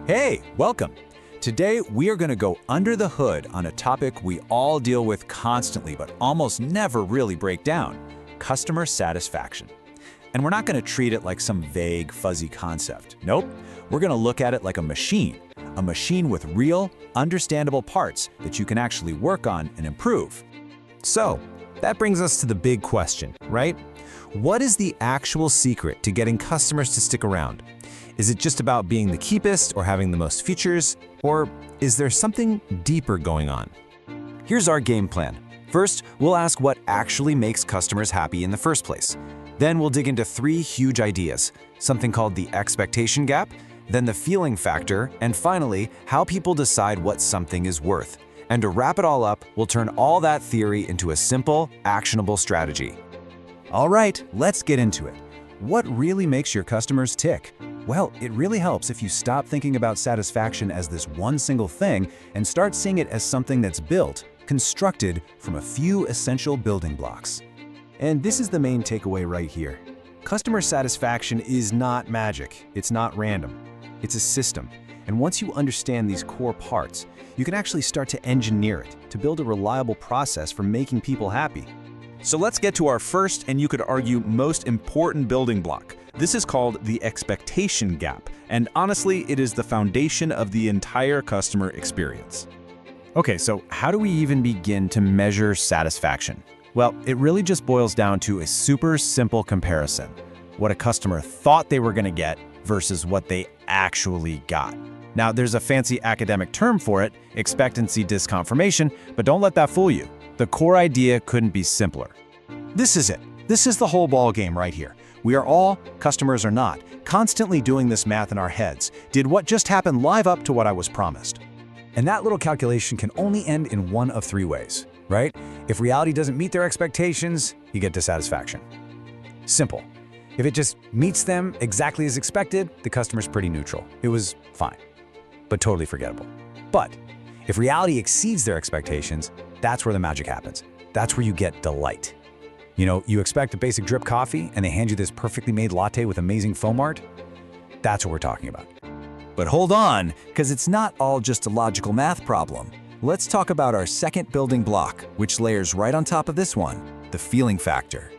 Hey, welcome. Today, we are going to go under the hood on a topic we all deal with constantly but almost never really break down: customer satisfaction. And we're not going to treat it like some vague, fuzzy concept. Nope, we're going to look at it like a machine with real, understandable parts that you can actually work on and improve. So, that brings us to the big question, right? What is the actual secret to getting customers to stick around? Is it just about being the cheapest or having the most features? Or is there something deeper going on? Here's our game plan. First, we'll ask what actually makes customers happy in the first place. Then we'll dig into three huge ideas, something called the expectation gap, then the feeling factor, and finally, how people decide what something is worth. And to wrap it all up, we'll turn all that theory into a simple, actionable strategy. All right, let's get into it. What really makes your customers tick? Well, it really helps if you stop thinking about satisfaction as this one single thing and start seeing it as something that's built, constructed from a few essential building blocks. And this is the main takeaway right here. Customer satisfaction is not magic. It's not random. It's a system. And once you understand these core parts, you can actually start to engineer it to build a reliable process for making people happy. So let's get to our first, and you could argue most important building block. This is called the expectation gap, and honestly, it is the foundation of the entire customer experience. Okay, so how do we even begin to measure satisfaction? Well, it really just boils down to a super simple comparison: what a customer thought they were going to get versus what they actually got. Now, there's a fancy academic term for it, expectancy disconfirmation, but don't let that fool you. The core idea couldn't be simpler. This is it. This is the whole ball game right here. We are all, customers or not, constantly doing this math in our heads. Did what just happened live up to what I was promised? And that little calculation can only end in one of three ways, right? If reality doesn't meet their expectations, you get dissatisfaction. Simple. If it just meets them exactly as expected, the customer's pretty neutral. It was fine, but totally forgettable. But if reality exceeds their expectations, that's where the magic happens. That's where you get delight. You know, you expect a basic drip coffee and they hand you this perfectly made latte with amazing foam art. That's what we're talking about. But hold on, because it's not all just a logical math problem. Let's talk about our second building block, which layers right on top of this one: the feeling factor.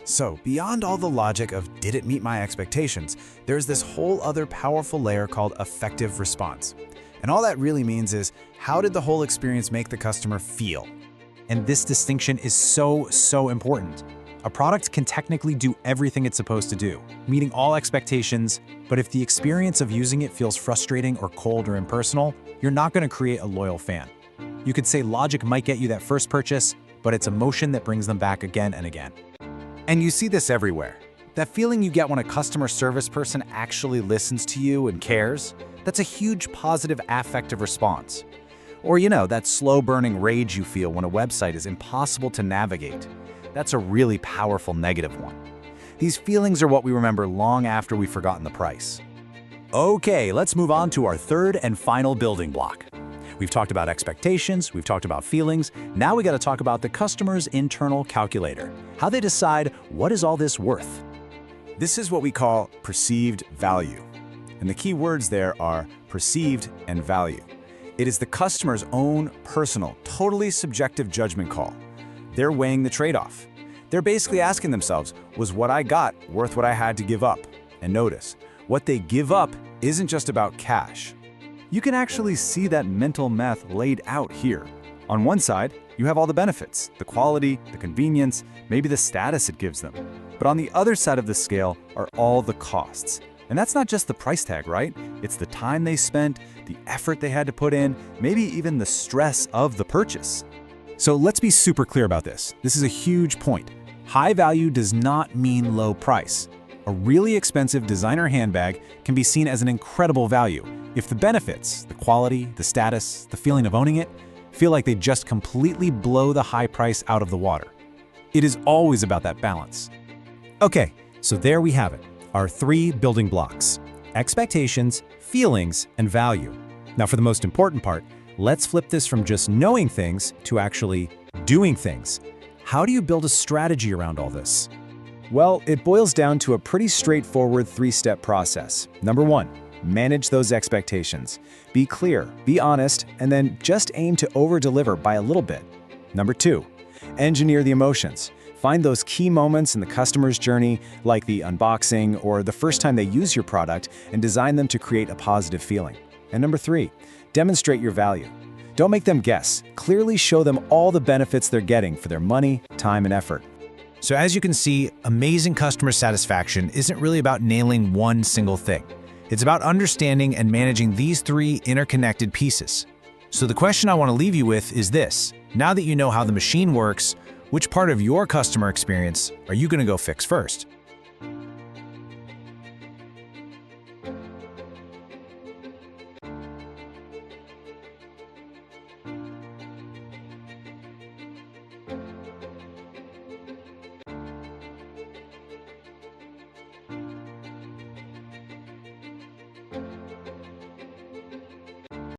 So beyond all the logic of did it meet my expectations, there's this whole other powerful layer called affective response. And all that really means is, how did the whole experience make the customer feel? And this distinction is so important. A product can technically do everything it's supposed to do, meeting all expectations, but if the experience of using it feels frustrating or cold or impersonal, you're not going to create a loyal fan. You could say logic might get you that first purchase, but it's emotion that brings them back again and again. And you see this everywhere. That feeling you get when a customer service person actually listens to you and cares, that's a huge positive affective response. Or that slow-burning rage you feel when a website is impossible to navigate. That's a really powerful negative one. These feelings are what we remember long after we've forgotten the price. Okay, let's move on to our third and final building block. We've talked about expectations, we've talked about feelings, now we got to talk about the customer's internal calculator, how they decide what is all this worth. This is what we call perceived value. And the key words there are perceived and value. It is the customer's own personal, totally subjective judgment call. They're weighing the trade-off. They're basically asking themselves, was what I got worth what I had to give up? And notice, what they give up isn't just about cash. You can actually see that mental math laid out here. On one side, you have all the benefits, the quality, the convenience, maybe the status it gives them. But on the other side of the scale are all the costs. And that's not just the price tag, right? It's the time they spent, the effort they had to put in, maybe even the stress of the purchase. So let's be super clear about this. This is a huge point. High value does not mean low price. A really expensive designer handbag can be seen as an incredible value if the benefits, the quality, the status, the feeling of owning it, feel like they just completely blow the high price out of the water. It is always about that balance. Okay, so there we have it. Our three building blocks: expectations, feelings, and value. Now for the most important part, let's flip this from just knowing things to actually doing things. How do you build a strategy around all this? Well, it boils down to a pretty straightforward three-step process. Number one, manage those expectations. Be clear, be honest, and then just aim to over-deliver by a little bit. Number 2, engineer the emotions. Find those key moments in the customer's journey, like the unboxing or the first time they use your product, and design them to create a positive feeling. And number 3, demonstrate your value. Don't make them guess. Clearly show them all the benefits they're getting for their money, time, and effort. So as you can see, amazing customer satisfaction isn't really about nailing one single thing. It's about understanding and managing these 3 interconnected pieces. So the question I want to leave you with is this: now that you know how the machine works, which part of your customer experience are you going to go fix first?